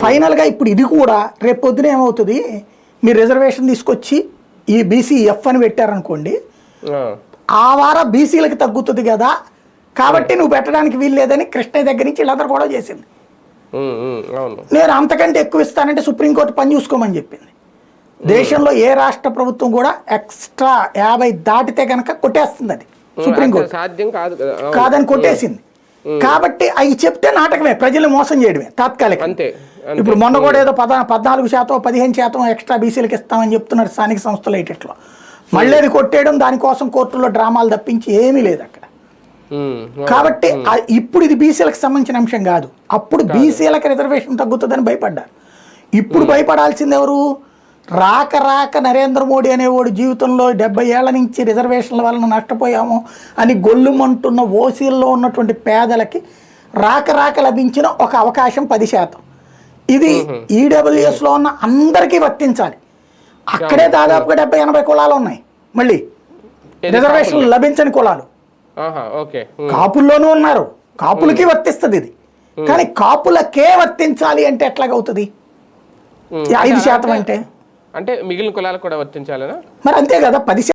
ఫైనల్గా ఇప్పుడు ఇది కూడా రేపు పొద్దున ఏమవుతుంది, మీరు రిజర్వేషన్ తీసుకొచ్చి ఈ బీసీ-ఎఫ్ అని పెట్టారనుకోండి, ఆ వార బీసీలకు తగ్గుతుంది కదా కాబట్టి నువ్వు పెట్టడానికి వీలు లేదని కృష్ణయ్య దగ్గర నుంచి వీళ్ళందరూ కూడా చేసింది. నేను అంతకంటే ఎక్కువ ఇస్తానంటే సుప్రీంకోర్టు పని చూసుకోమని చెప్పింది. దేశంలో ఏ రాష్ట్ర ప్రభుత్వం కూడా ఎక్స్ట్రా 50 దాటితే కనుక కొట్టేస్తుంది, అది సుప్రీంకోర్టు కాదని కొట్టేసింది. కాబట్టి అవి చెప్తే నాటకమే, ప్రజలు మోసం చేయడమే తాత్కాలిక. ఇప్పుడు మొన్న కూడా ఏదో 14% 15% ఎక్స్ట్రా బీసీలకు ఇస్తామని చెప్తున్నారు స్థానిక సంస్థలు ఏటిట్లో. మళ్ళీ అది కొట్టేయడం, దానికోసం కోర్టులో డ్రామాలు తప్పించి ఏమీ లేదు అక్కడ. కాబట్టి ఇప్పుడు ఇది బీసీలకు సంబంధించిన అంశం కాదు. అప్పుడు బీసీలకు రిజర్వేషన్ తగ్గుతుందని భయపడ్డారు. ఇప్పుడు భయపడాల్సింది ఎవరు? రాక నరేంద్ర మోడీ అనేవాడు జీవితంలో 70 ఏళ్ల నుంచి రిజర్వేషన్ల వలన నష్టపోయాము అని గొల్లుమంటున్న ఓసీల్లో ఉన్నటువంటి పేదలకి రాక లభించిన ఒక అవకాశం 10%. ఇది ఈడబ్ల్యూఎస్లో ఉన్న అందరికీ వర్తించాలి. అక్కడే దాదాపుగా 70-80 కులాలు ఉన్నాయి. మళ్ళీ రిజర్వేషన్లు లభించని కులాలు కాపుల్లోనూ ఉన్నారు. కాపులకి వర్తిస్తుంది ఇది, కానీ కాపులకే వర్తించాలి అంటే ఎట్లాగవుతుంది? 5% అంటే మిగిలిన కులాలకు కూడా వర్తించాలనా? మరి అంతే కదా. 10%